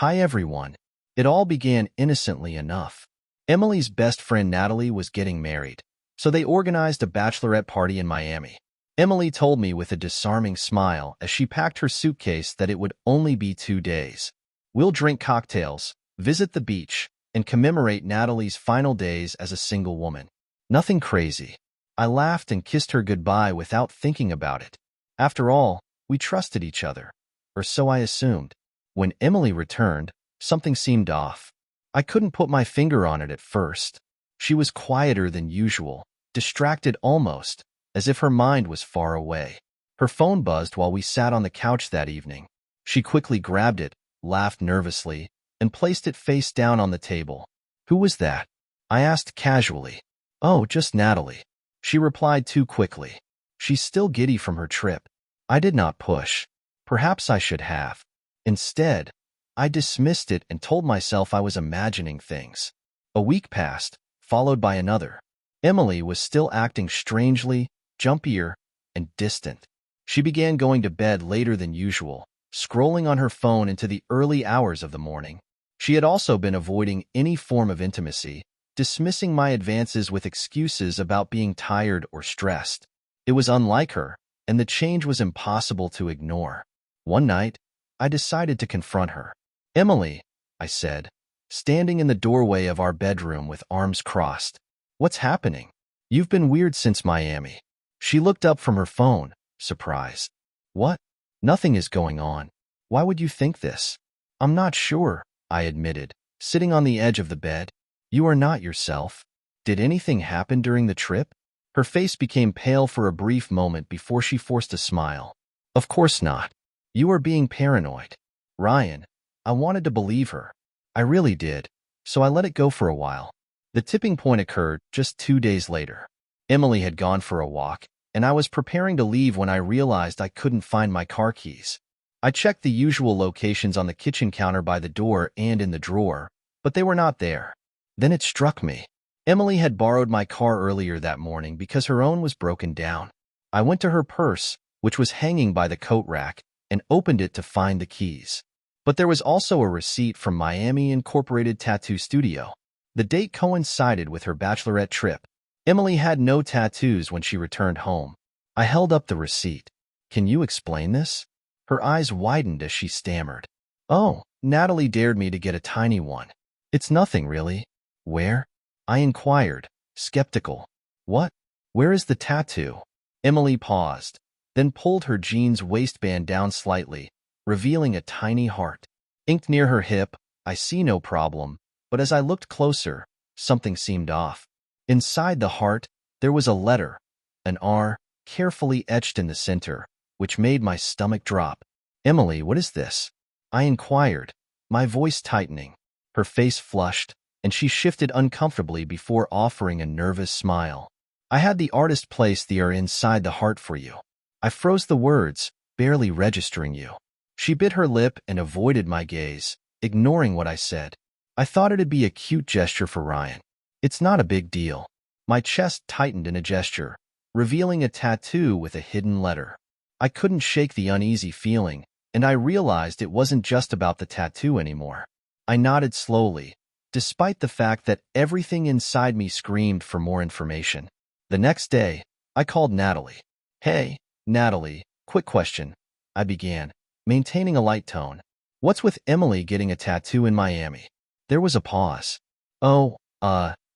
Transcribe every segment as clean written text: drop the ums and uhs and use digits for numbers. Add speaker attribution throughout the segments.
Speaker 1: Hi everyone. It all began innocently enough. Emily's best friend Natalie was getting married, so they organized a bachelorette party in Miami. Emily told me with a disarming smile as she packed her suitcase that it would only be 2 days. We'll drink cocktails, visit the beach, and commemorate Natalie's final days as a single woman. Nothing crazy. I laughed and kissed her goodbye without thinking about it. After all, we trusted each other, or so I assumed. When Emily returned, something seemed off. I couldn't put my finger on it at first. She was quieter than usual, distracted almost, as if her mind was far away. Her phone buzzed while we sat on the couch that evening. She quickly grabbed it, laughed nervously, and placed it face down on the table. "Who was that?" I asked casually. "Oh, just Natalie," she replied too quickly. She's still giddy from her trip. I did not push. Perhaps I should have. Instead, I dismissed it and told myself I was imagining things. A week passed, followed by another. Emily was still acting strangely, jumpier, and distant. She began going to bed later than usual, scrolling on her phone into the early hours of the morning. She had also been avoiding any form of intimacy, dismissing my advances with excuses about being tired or stressed. It was unlike her, and the change was impossible to ignore. One night, I decided to confront her. "Emily," I said, standing in the doorway of our bedroom with arms crossed. "What's happening? You've been weird since Miami." She looked up from her phone, surprised. "What? Nothing is going on. Why would you think this?" "I'm not sure," I admitted, sitting on the edge of the bed. "You are not yourself. Did anything happen during the trip?" Her face became pale for a brief moment before she forced a smile. "Of course not. You are being paranoid." "Ryan." I wanted to believe her. I really did, so I let it go for a while. The tipping point occurred just 2 days later. Emily had gone for a walk, and I was preparing to leave when I realized I couldn't find my car keys. I checked the usual locations on the kitchen counter by the door and in the drawer, but they were not there. Then it struck me. Emily had borrowed my car earlier that morning because her own was broken down. I went to her purse, which was hanging by the coat rack, and opened it to find the keys. But there was also a receipt from Miami Incorporated Tattoo Studio. The date coincided with her bachelorette trip. Emily had no tattoos when she returned home. I held up the receipt. "Can you explain this?" Her eyes widened as she stammered. "Oh, Natalie dared me to get a tiny one. It's nothing really." "Where?" I inquired, skeptical. "What? Where is the tattoo?" Emily paused, then pulled her jeans waistband down slightly, revealing a tiny heart. Inked near her hip. I see no problem, but as I looked closer, something seemed off. Inside the heart, there was a letter, an R, carefully etched in the center, which made my stomach drop. "Emily, what is this?" I inquired, my voice tightening. Her face flushed, and she shifted uncomfortably before offering a nervous smile. "I had the artist place the R inside the heart for you." I froze the words, barely registering you. She bit her lip and avoided my gaze, ignoring what I said. "I thought it'd be a cute gesture for Ryan. It's not a big deal." My chest tightened in a gesture, revealing a tattoo with a hidden letter. I couldn't shake the uneasy feeling, and I realized it wasn't just about the tattoo anymore. I nodded slowly, despite the fact that everything inside me screamed for more information. The next day, I called Natalie. "Hey, Natalie, quick question," I began, maintaining a light tone. "What's with Emily getting a tattoo in Miami?" There was a pause. "Oh,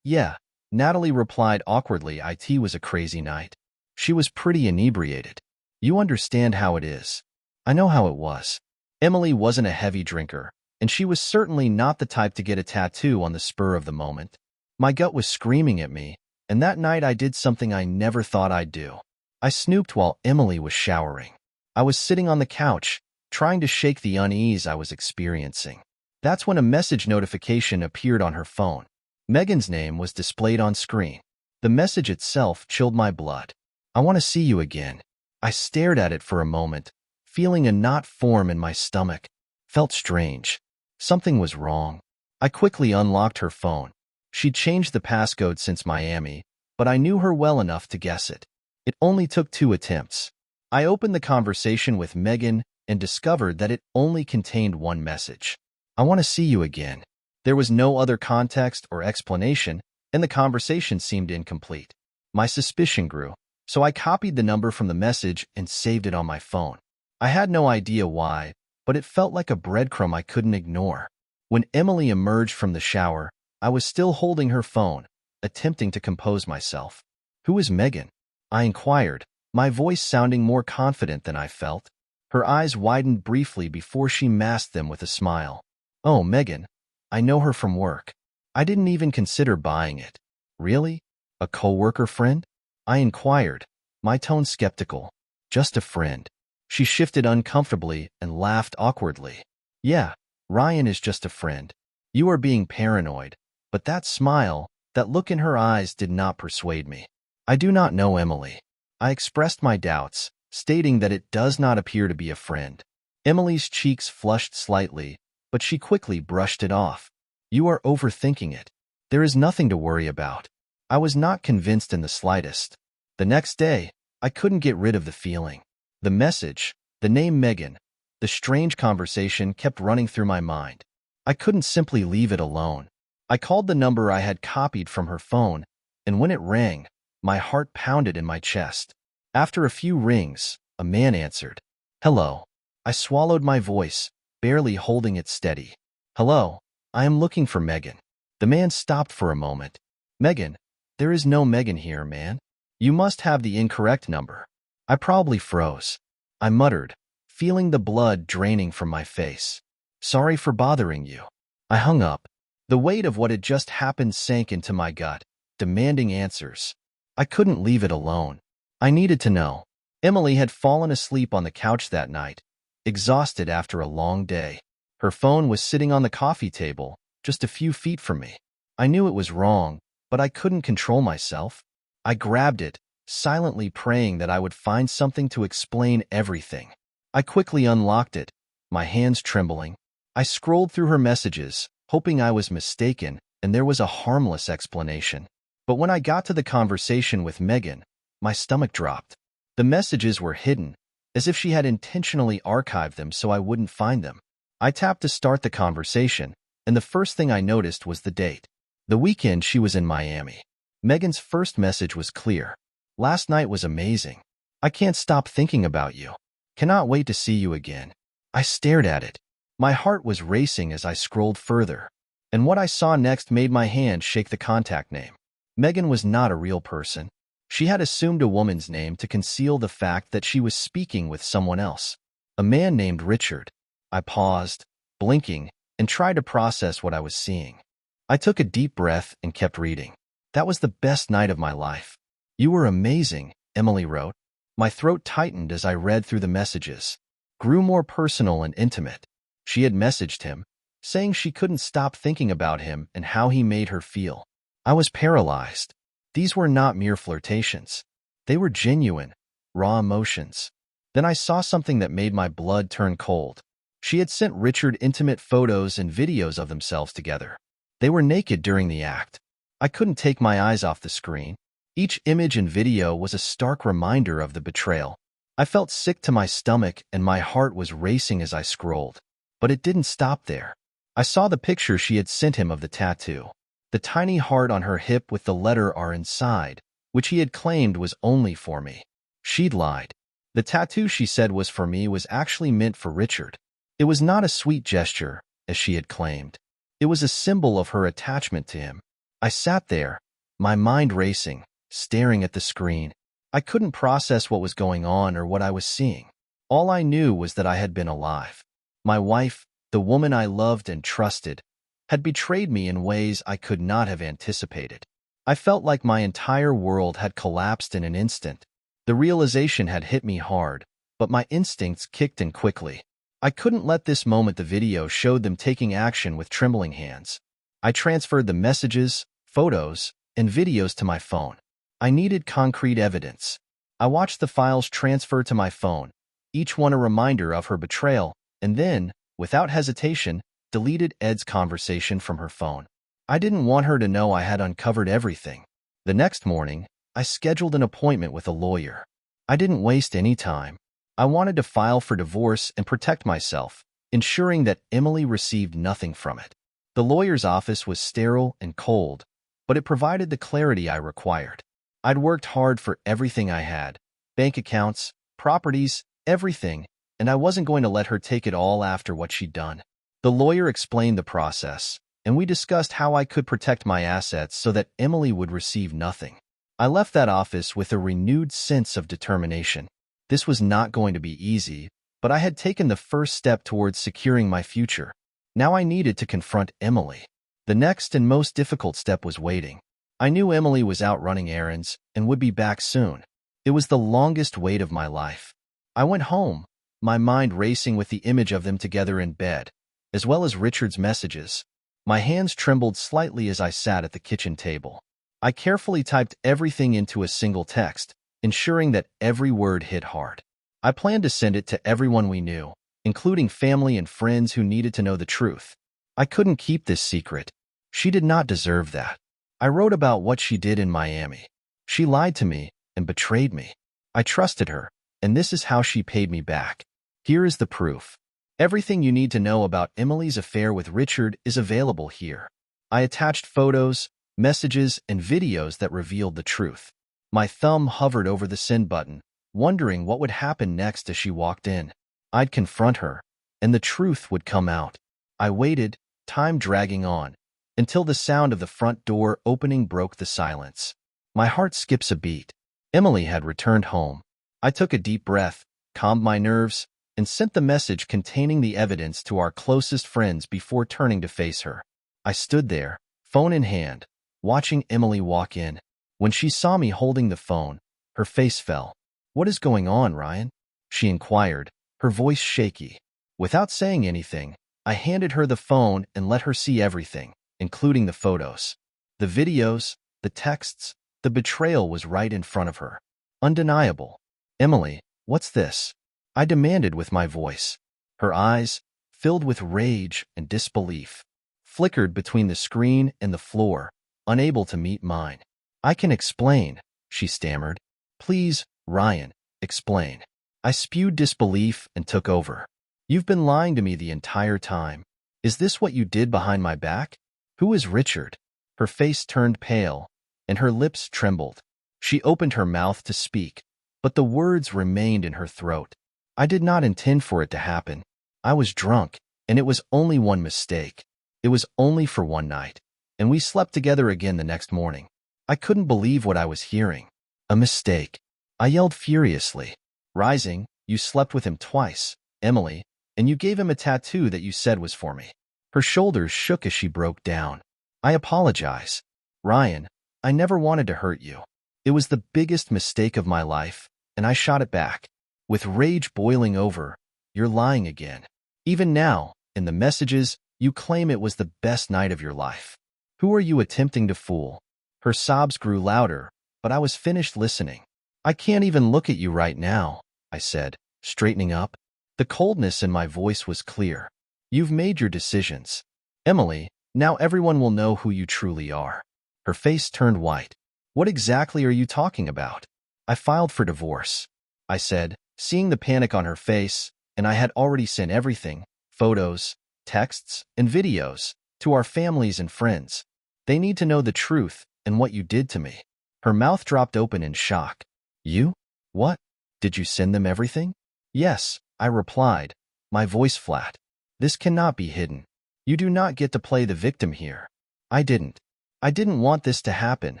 Speaker 1: yeah," Natalie replied awkwardly. It was a crazy night. She was pretty inebriated. You understand how it is. I know how it was. Emily wasn't a heavy drinker, and she was certainly not the type to get a tattoo on the spur of the moment. My gut was screaming at me, and that night I did something I never thought I'd do. I snooped while Emily was showering. I was sitting on the couch, trying to shake the unease I was experiencing. That's when a message notification appeared on her phone. Megan's name was displayed on screen. The message itself chilled my blood. "I want to see you again." I stared at it for a moment, feeling a knot form in my stomach. Felt strange. Something was wrong. I quickly unlocked her phone. She'd changed the passcode since Miami, but I knew her well enough to guess it. It only took 2 attempts. I opened the conversation with Megan and discovered that it only contained one message. I want to see you again. There was no other context or explanation, and the conversation seemed incomplete. My suspicion grew, so I copied the number from the message and saved it on my phone. I had no idea why, but it felt like a breadcrumb I couldn't ignore. When Emily emerged from the shower, I was still holding her phone, attempting to compose myself. "Who is Megan?" I inquired, my voice sounding more confident than I felt. Her eyes widened briefly before she masked them with a smile. "Oh, Megan. I know her from work. I didn't even consider buying it." "Really? A coworker friend?" I inquired, my tone skeptical. "Just a friend." She shifted uncomfortably and laughed awkwardly. "Yeah, Ryan is just a friend. You are being paranoid." But that smile, that look in her eyes did not persuade me. "I do not know Emily." I expressed my doubts, stating that it does not appear to be a friend. Emily's cheeks flushed slightly, but she quickly brushed it off. "You are overthinking it. There is nothing to worry about." I was not convinced in the slightest. The next day, I couldn't get rid of the feeling. The message, the name Megan, the strange conversation kept running through my mind. I couldn't simply leave it alone. I called the number I had copied from her phone, and when it rang, my heart pounded in my chest. After a few rings, a man answered. "Hello." I swallowed my voice, barely holding it steady. "Hello, I am looking for Megan." The man stopped for a moment. "Megan? There is no Megan here, man. You must have the incorrect number." I probably froze. I muttered, feeling the blood draining from my face. "Sorry for bothering you." I hung up. The weight of what had just happened sank into my gut, demanding answers. I couldn't leave it alone. I needed to know. Emily had fallen asleep on the couch that night, exhausted after a long day. Her phone was sitting on the coffee table, just a few feet from me. I knew it was wrong, but I couldn't control myself. I grabbed it, silently praying that I would find something to explain everything. I quickly unlocked it, my hands trembling. I scrolled through her messages, hoping I was mistaken, and there was a harmless explanation. But when I got to the conversation with Megan, my stomach dropped. The messages were hidden, as if she had intentionally archived them so I wouldn't find them. I tapped to start the conversation, and the first thing I noticed was the date. The weekend she was in Miami. Megan's first message was clear. "Last night was amazing. I can't stop thinking about you. Cannot wait to see you again." I stared at it. My heart was racing as I scrolled further, and what I saw next made my hand shake. The contact name. Megan was not a real person. She had assumed a woman's name to conceal the fact that she was speaking with someone else. A man named Richard. I paused, blinking, and tried to process what I was seeing. I took a deep breath and kept reading. "That was the best night of my life. You were amazing," Emily wrote. My throat tightened as I read through the messages. Grew more personal and intimate. She had messaged him, saying she couldn't stop thinking about him and how he made her feel. I was paralyzed. These were not mere flirtations. They were genuine, raw emotions. Then I saw something that made my blood turn cold. She had sent Richard intimate photos and videos of themselves together. They were naked during the act. I couldn't take my eyes off the screen. Each image and video was a stark reminder of the betrayal. I felt sick to my stomach and my heart was racing as I scrolled. But it didn't stop there. I saw the picture she had sent him of the tattoo. The tiny heart on her hip with the letter R inside, which he had claimed was only for me. She'd lied. The tattoo she said was for me was actually meant for Richard. It was not a sweet gesture, as she had claimed. It was a symbol of her attachment to him. I sat there, my mind racing, staring at the screen. I couldn't process what was going on or what I was seeing. All I knew was that I had been alive. My wife, the woman I loved and trusted, had betrayed me in ways I could not have anticipated. I felt like my entire world had collapsed in an instant. The realization had hit me hard, but my instincts kicked in quickly. I couldn't let this moment. The video showed them taking action with trembling hands. I transferred the messages, photos, and videos to my phone. I needed concrete evidence. I watched the files transfer to my phone, each one a reminder of her betrayal, and then, without hesitation, deleted Ed's conversation from her phone. I didn't want her to know I had uncovered everything. The next morning, I scheduled an appointment with a lawyer. I didn't waste any time. I wanted to file for divorce and protect myself, ensuring that Emily received nothing from it. The lawyer's office was sterile and cold, but it provided the clarity I required. I'd worked hard for everything I had, bank accounts, properties, everything, and I wasn't going to let her take it all after what she'd done. The lawyer explained the process, and we discussed how I could protect my assets so that Emily would receive nothing. I left that office with a renewed sense of determination. This was not going to be easy, but I had taken the first step towards securing my future. Now I needed to confront Emily. The next and most difficult step was waiting. I knew Emily was out running errands and would be back soon. It was the longest wait of my life. I went home, my mind racing with the image of them together in bed, as well as Richard's messages. My hands trembled slightly as I sat at the kitchen table. I carefully typed everything into a single text, ensuring that every word hit hard. I planned to send it to everyone we knew, including family and friends who needed to know the truth. I couldn't keep this secret. She did not deserve that. I wrote about what she did in Miami. She lied to me and betrayed me. I trusted her, and this is how she paid me back. Here is the proof. Everything you need to know about Emily's affair with Richard is available here. I attached photos, messages, and videos that revealed the truth. My thumb hovered over the send button, wondering what would happen next as she walked in. I'd confront her, and the truth would come out. I waited, time dragging on, until the sound of the front door opening broke the silence. My heart skips a beat. Emily had returned home. I took a deep breath, calmed my nerves, and sent the message containing the evidence to our closest friends before turning to face her. I stood there, phone in hand, watching Emily walk in. When she saw me holding the phone, her face fell. "What is going on, Ryan?" she inquired, her voice shaky. Without saying anything, I handed her the phone and let her see everything, including the photos. The videos, the texts, the betrayal was right in front of her. Undeniable. "Emily, what's this?" I demanded with my voice. Her eyes, filled with rage and disbelief, flickered between the screen and the floor, unable to meet mine. "I can explain," she stammered. "Please, Ryan, explain." I spewed disbelief and took over. "You've been lying to me the entire time. Is this what you did behind my back? Who is Richard?" Her face turned pale, and her lips trembled. She opened her mouth to speak, but the words remained in her throat. I did not intend for it to happen. I was drunk, and it was only one mistake. It was only for one night, and we slept together again the next morning. I couldn't believe what I was hearing. A mistake. I yelled furiously. Rising, "You slept with him twice, Emily, and you gave him a tattoo that you said was for me." Her shoulders shook as she broke down. "I apologize. Ryan, I never wanted to hurt you. It was the biggest mistake of my life, and I shot it back." With rage boiling over, "You're lying again. Even now, in the messages, you claim it was the best night of your life. Who are you attempting to fool?" Her sobs grew louder, but I was finished listening. "I can't even look at you right now," I said, straightening up. The coldness in my voice was clear. "You've made your decisions. Emily, now everyone will know who you truly are." Her face turned white. "What exactly are you talking about?" "I filed for divorce," I said, seeing the panic on her face, "and I had already sent everything, photos, texts, and videos, to our families and friends. They need to know the truth and what you did to me." Her mouth dropped open in shock. "You? What? Did you send them everything?" "Yes," I replied, my voice flat. "This cannot be hidden. You do not get to play the victim here." I didn't want this to happen,"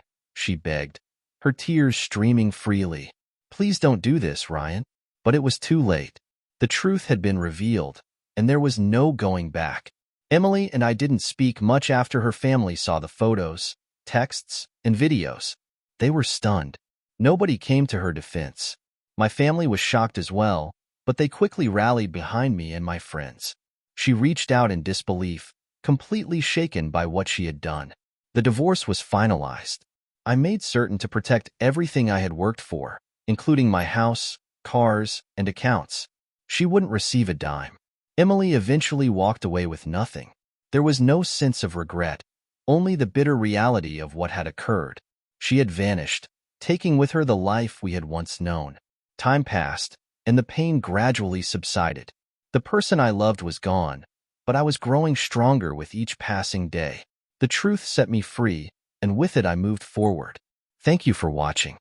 Speaker 1: she begged, her tears streaming freely. "Please don't do this, Ryan." But it was too late. The truth had been revealed, and there was no going back. Emily and I didn't speak much after her family saw the photos, texts, and videos. They were stunned. Nobody came to her defense. My family was shocked as well, but they quickly rallied behind me and my friends. She reached out in disbelief, completely shaken by what she had done. The divorce was finalized. I made certain to protect everything I had worked for, including my house, cars, and accounts. She wouldn't receive a dime. Emily eventually walked away with nothing. There was no sense of regret, only the bitter reality of what had occurred. She had vanished, taking with her the life we had once known. Time passed, and the pain gradually subsided. The person I loved was gone, but I was growing stronger with each passing day. The truth set me free, and with it I moved forward. Thank you for watching.